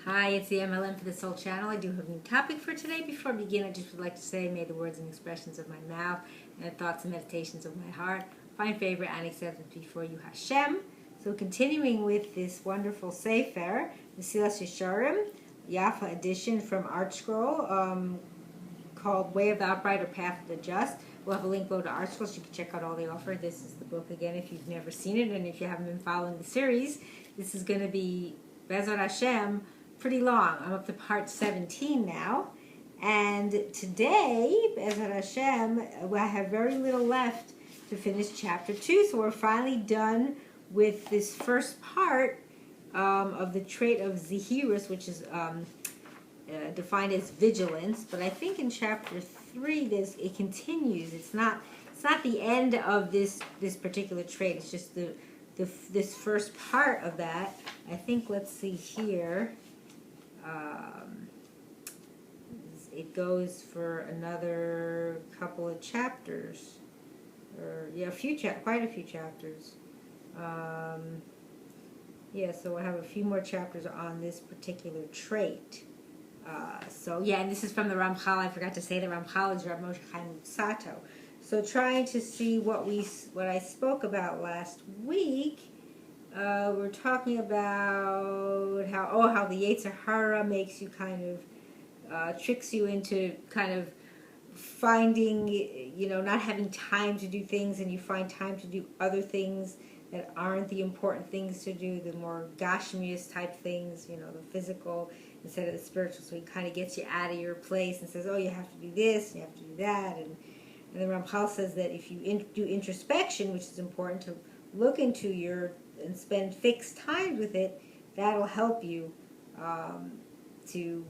Hi, it's the M.L.M for this whole channel. I do have a new topic for today. Before I begin, I just would like to say, may the words and expressions of my mouth and the thoughts and meditations of my heart find favor and acceptance before you, Hashem. So continuing with this wonderful Sefer, Mesillas Yesharim, Yafa edition from Art Scroll, called Way of the Upright or Path of the Just. We'll have a link below to Art Scroll so you can check out all they offer. This is the book again if you've never seen it, and if you haven't been following the series, this is going to be BeEzrat Hashem pretty long. I'm up to part 17 now, and today, BeEzrat Hashem, I have very little left to finish chapter 2, so we're finally done with this first part of the trait of Zihirus, which is defined as vigilance. But I think in chapter 3 it continues. It's not the end of this particular trait. It's just this first part of that. I think, let's see here. It goes for another couple of chapters, or yeah, quite a few chapters. Yeah, so I have a few more chapters on this particular trait. So yeah, and this is from the Ramchal. I forgot to say the Ramchal is Meshamayim Lomdim Mussar. So trying to see what I spoke about last week. We're talking about how the Yesharim makes you kind of tricks you into kind of finding, not having time to do things, and you find time to do other things that aren't the important things to do, the more gashmius type things, the physical instead of the spiritual. So he kind of gets you out of your place and says, oh, you have to do this, you have to do that. And the Ramchal says that if you do introspection, which is important, to look into and spend fixed time with it, that'll help you to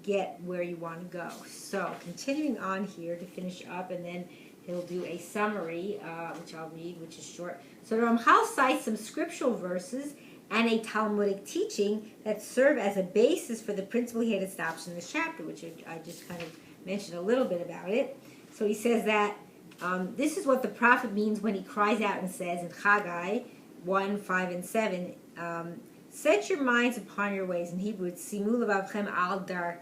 get where you want to go. So continuing on here to finish up, and then he'll do a summary, which I'll read, which is short. So the Ramchal cites some scriptural verses and a Talmudic teaching that serve as a basis for the principle he had established in this chapter, which I just kind of mentioned a little bit about it. So he says that this is what the prophet means when he cries out and says in Haggai 1, 5, and 7, set your minds upon your ways. In Hebrew, it's simu levavchem al darkechem.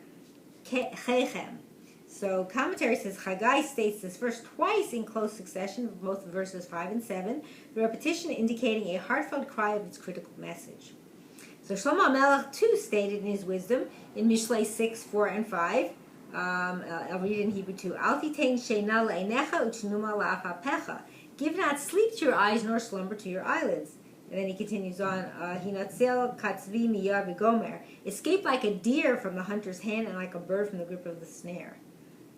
So commentary says Haggai states this verse twice in close succession, both verses 5 and 7, the repetition indicating a heartfelt cry of its critical message. So Shlomo Melech too stated in his wisdom in Mishlei 6, 4, and 5, I'll read it in Hebrew too. Al titein sheina le'einecha u'tnuma la'afapecha. Give not sleep to your eyes, nor slumber to your eyelids. And then he continues on. Hinatzel katzvi miyar v'gomer. Escape like a deer from the hunter's hand, and like a bird from the grip of a snare.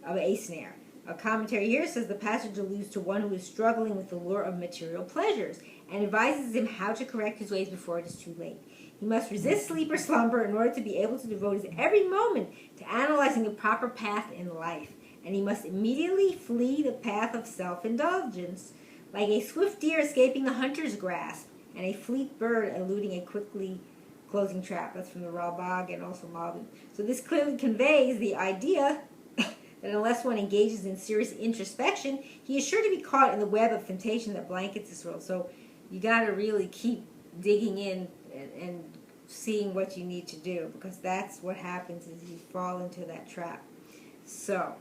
A commentary here says the passage alludes to one who is struggling with the lure of material pleasures, and advises him how to correct his ways before it is too late. He must resist sleep or slumber in order to be able to devote his every moment to analyzing the proper path in life. And he must immediately flee the path of self-indulgence, like a swift deer escaping the hunter's grasp, and a fleet bird eluding a quickly closing trap. That's from the Ralbag and also M.L.M. So this clearly conveys the idea that unless one engages in serious introspection, he is sure to be caught in the web of temptation that blankets this world. So you got to really keep digging in and seeing what you need to do, because that's what happens is you fall into that trap. So,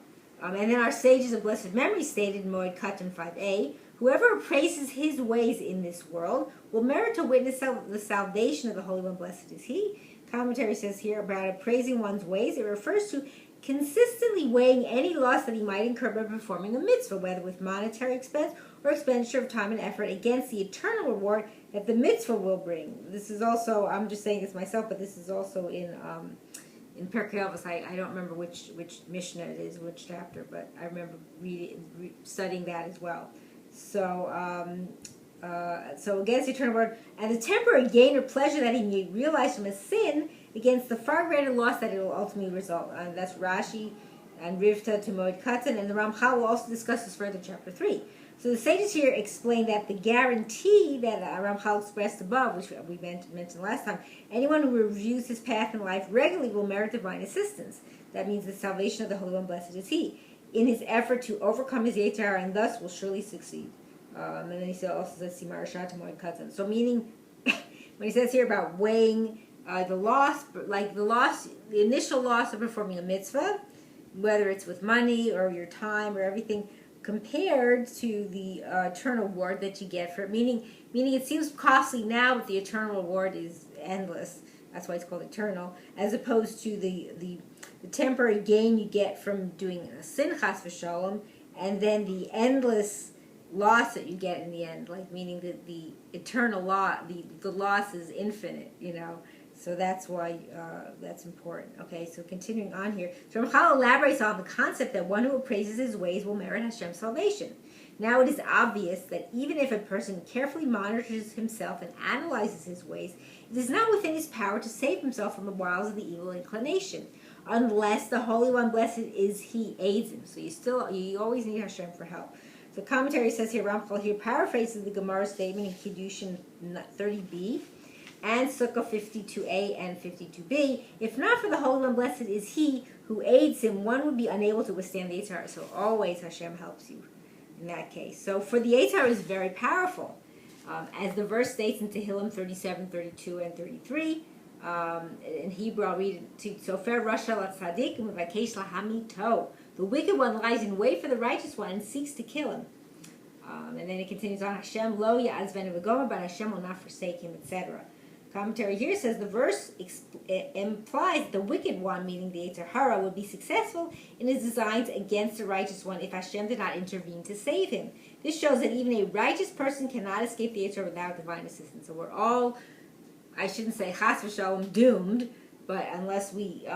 and then our sages of blessed memory stated in Moed Katan 5a, whoever appraises his ways in this world will merit to witness the salvation of the Holy One, blessed is he. Commentary says here about appraising one's ways, it refers to consistently weighing any loss that he might incur by performing a mitzvah, whether with monetary expense or expenditure of time and effort, against the eternal reward that the mitzvah will bring. This is also, I'm just saying this myself, but this is also in Pirkei Avos. I don't remember which Mishnah it is, which chapter, but I remember studying that as well. So, so against the eternal reward, and the temporary gain or pleasure that he may realize from a sin, against the far greater loss that it will ultimately result. And that's Rashi and Rivta to Moed Katan, and the Ramchal will also discuss this further in chapter 3. So the sages here explain that the guarantee that Ramchal expressed above, which we mentioned last time, anyone who reviews his path in life regularly will merit divine assistance. That means the salvation of the Holy One, blessed is he, in his effort to overcome his Yetzirah, and thus will surely succeed. And then he also says, Simar Shah to Moed Katan. So meaning, when he says here about weighing the initial loss of performing a mitzvah, whether it's with money or your time or everything, compared to the eternal reward that you get for it. Meaning it seems costly now, but the eternal reward is endless. That's why it's called eternal, as opposed to the temporary gain you get from doing a sin, chas v'shalom, and then the endless loss that you get in the end, like meaning that the eternal loss, the loss is infinite, So that's why that's important. Okay, so continuing on here. So Ramchal elaborates on the concept that one who appraises his ways will merit Hashem's salvation. Now it is obvious that even if a person carefully monitors himself and analyzes his ways, it is not within his power to save himself from the wiles of the evil inclination, unless the Holy One, blessed is He, aids him. So you always need Hashem for help. The commentary says here, Ramchal here paraphrases the Gemara statement in Kiddushin 30b and Sukkah 52a and 52b. If not for the Holy One, blessed is He who aids him, one would be unable to withstand the Yetzer Hara. So always Hashem helps you in that case. So for the Yetzer Hara is very powerful. As the verse states in Tehillim 37, 32, and 33, in Hebrew I'll read it too. Sofer Rasha Latzadik Mevakesh Lahamito. The wicked one lies in wait for the righteous one and seeks to kill him. And then it continues on, Hashem lo ya'azvenu v'gomer, but Hashem will not forsake him, etc. Commentary here says the verse implies the wicked one, meaning the Yetzer Hara, would be successful in his designs against the righteous one if Hashem did not intervene to save him. This shows that even a righteous person cannot escape the Yetzer Hara without divine assistance. So we're all, I shouldn't say chas v'shalom, doomed, but unless we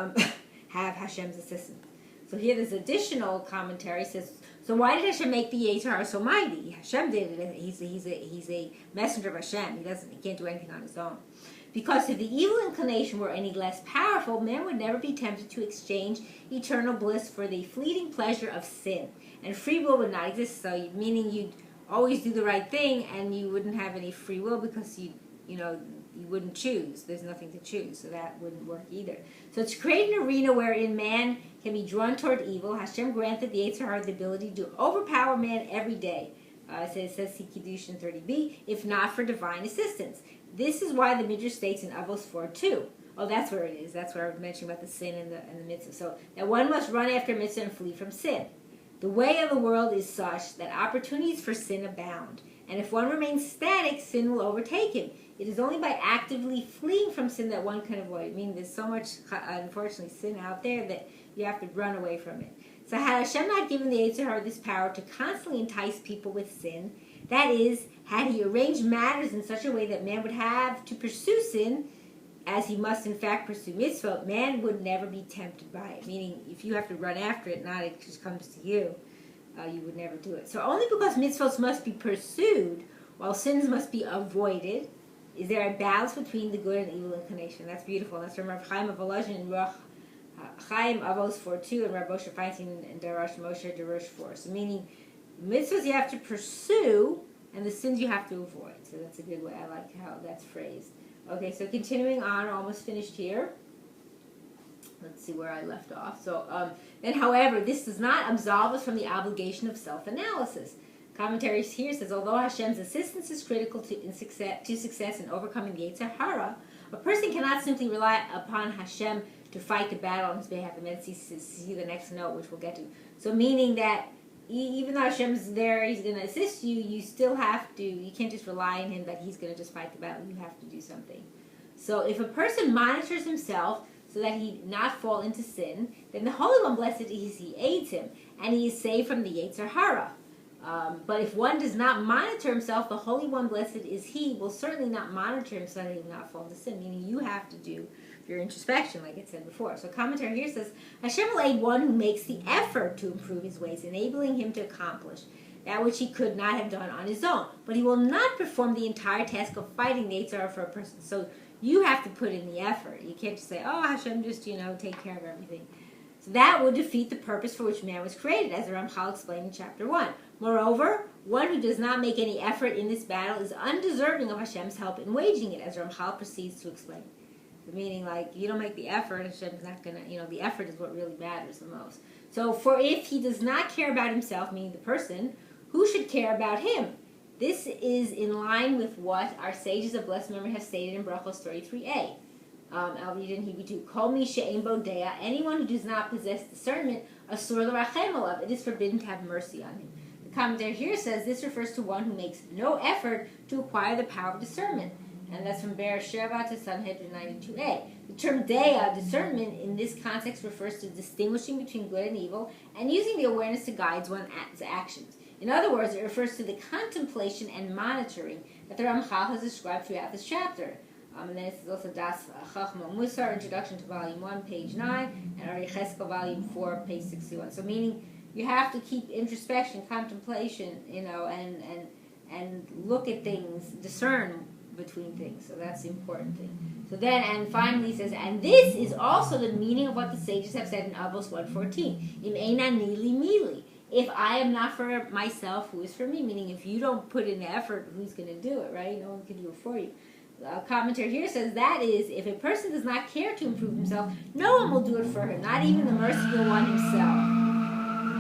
have Hashem's assistance. So here this additional commentary says, so why did Hashem make the Yetzer Hara so mighty? Hashem did it. He's a messenger of Hashem. He can't do anything on his own. Because if the evil inclination were any less powerful, man would never be tempted to exchange eternal bliss for the fleeting pleasure of sin. And free will would not exist. So meaning you'd always do the right thing and you wouldn't have any free will because you wouldn't choose. There's nothing to choose, so that wouldn't work either. So to create an arena wherein man can be drawn toward evil, Hashem granted the Yetzer Hara the ability to overpower man every day. It says Kiddushin 30b, if not for divine assistance. This is why the Midrash states in Avos 4:2. Oh, that's where it is. That's where I was mentioning about the sin and the mitzvah. So that one must run after mitzvah and flee from sin. The way of the world is such that opportunities for sin abound. And if one remains static, sin will overtake him. It is only by actively fleeing from sin that one can avoid. I mean, there's so much, unfortunately, sin out there that you have to run away from it. So had Hashem not given the Yetzer Hara this power to constantly entice people with sin, that is, had He arranged matters in such a way that man would have to pursue sin, as he must in fact pursue mitzvah, man would never be tempted by it. Meaning, if you have to run after it, not it just comes to you, you would never do it. So only because mitzvahs must be pursued, while sins must be avoided, is there a balance between the good and evil inclination. That's beautiful. That's from Rav Chaim of Volozhin in Ruach Chaim Avos 4:2 and Rav Moshe Feinstein and Darash Moshe Darush 4. So meaning, mitzvahs you have to pursue, and the sins you have to avoid. So that's a good way. I like how that's phrased. Okay, so continuing on, almost finished here. Let's see where I left off. So, then, however, this does not absolve us from the obligation of self-analysis. Commentary here says, although Hashem's assistance is critical to success in overcoming the Yetzer Hara, a person cannot simply rely upon Hashem to fight the battle on his behalf. And then see the next note, which we'll get to. So meaning that even though Hashem's there, He's going to assist you, you still have to, you can't just rely on Him that He's going to just fight the battle. You have to do something. So if a person monitors himself so that he not fall into sin, then the Holy One, blessed is He, aids him, and he is saved from the Yetzer Hara. But if one does not monitor himself, the Holy One, blessed is He, will certainly not monitor him so that he will not fall into sin, meaning you have to do your introspection, like it said before. So commentary here says, Hashem will aid one who makes the effort to improve his ways, enabling him to accomplish that which he could not have done on his own. But He will not perform the entire task of fighting the Yetzer Hara for a person. So you have to put in the effort. You can't just say, oh, Hashem just, take care of everything. So that would defeat the purpose for which man was created, as the Ramchal explained in chapter 1. Moreover, one who does not make any effort in this battle is undeserving of Hashem's help in waging it, as Ramchal proceeds to explain. Meaning, you don't make the effort, Hashem's not going to, the effort is what really matters the most. So, for if he does not care about himself, meaning the person, who should care about him? This is in line with what our sages of blessed memory have stated in Brachos 33a. I'll read it in Hebrew too. Kol mi she'ein bo dea, anyone who does not possess discernment, asur l'rachem alav, it is forbidden to have mercy on him. The commentary here says this refers to one who makes no effort to acquire the power of discernment. And that's from Be'er Sheva to Sanhedrin 92a. The term dea, discernment, in this context refers to distinguishing between good and evil and using the awareness to guide one's actions. In other words, it refers to the contemplation and monitoring that the Ramchal has described throughout this chapter. And then it's also Das Chachma Mussar, Introduction to Volume 1, page 9, and Ari Cheskel, Volume 4, page 61. So meaning you have to keep introspection, contemplation, and look at things, discern between things. So that's the important thing. So then, and finally he says, and this is also the meaning of what the sages have said in Avos 1:14. Im eina nili mili. If I am not for myself, who is for me? Meaning if you don't put in the effort, who's going to do it, right? No one can do it for you. A commentary here says that is, if a person does not care to improve himself, no one will do it for him, not even the merciful one himself.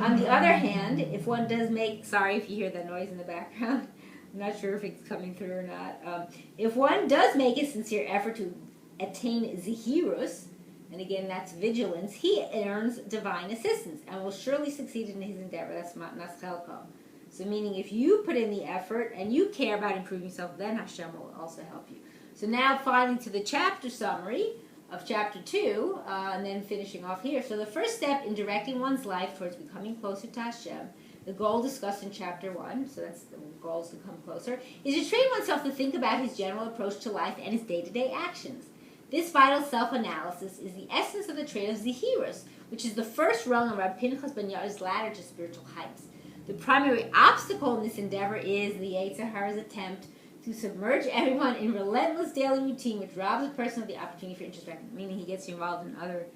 On the other hand, if one does make, sorry if you hear that noise in the background, I'm not sure if it's coming through or not. If one does make a sincere effort to attain zihirus, and again that's vigilance, he earns divine assistance and will surely succeed in his endeavor. That's matnas chelko. So meaning if you put in the effort and you care about improving yourself, then Hashem will also help you. So now finally to the chapter summary of chapter 2, and then finishing off here. So the first step in directing one's life towards becoming closer to Hashem, the goal discussed in chapter 1, so that's the goals to come closer, is to train oneself to think about his general approach to life and his day-to-day actions. This vital self-analysis is the essence of the trait of Zihirus, which is the first rung on Rabbi Pinchas ben Yair's ladder to spiritual heights. The primary obstacle in this endeavor is the Yetzer Hara's attempt to submerge everyone in relentless daily routine, which robs a person of the opportunity for introspection, meaning he gets you involved in other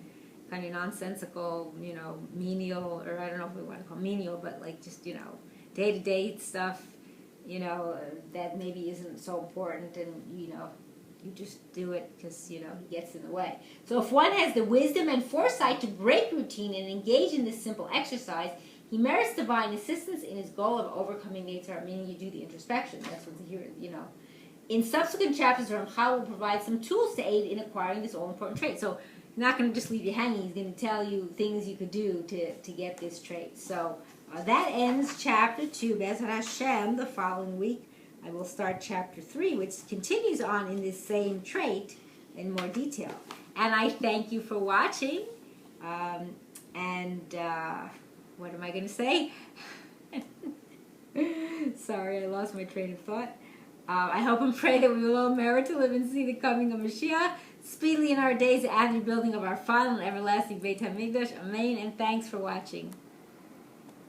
kind of nonsensical, menial, or I don't know if we want to call menial, but like just, day-to-day stuff, that maybe isn't so important, and, you just do it because, he gets in the way. So if one has the wisdom and foresight to break routine and engage in this simple exercise, he merits divine assistance in his goal of overcoming Yetzer Hara, meaning you do the introspection. That's what's here, In subsequent chapters, Ramchal will provide some tools to aid in acquiring this all-important trait. So he's not going to just leave you hanging. He's going to tell you things you could do to get this trait. So that ends chapter 2. BeEzrat Hashem, the following week, I will start chapter 3, which continues on in this same trait in more detail. And I thank you for watching. What am I going to say? Sorry, I lost my train of thought. I hope and pray that we will all merit to live and see the coming of Mashiach speedily in our days and the building of our final and everlasting Beit HaMikdash. Amen. And thanks for watching.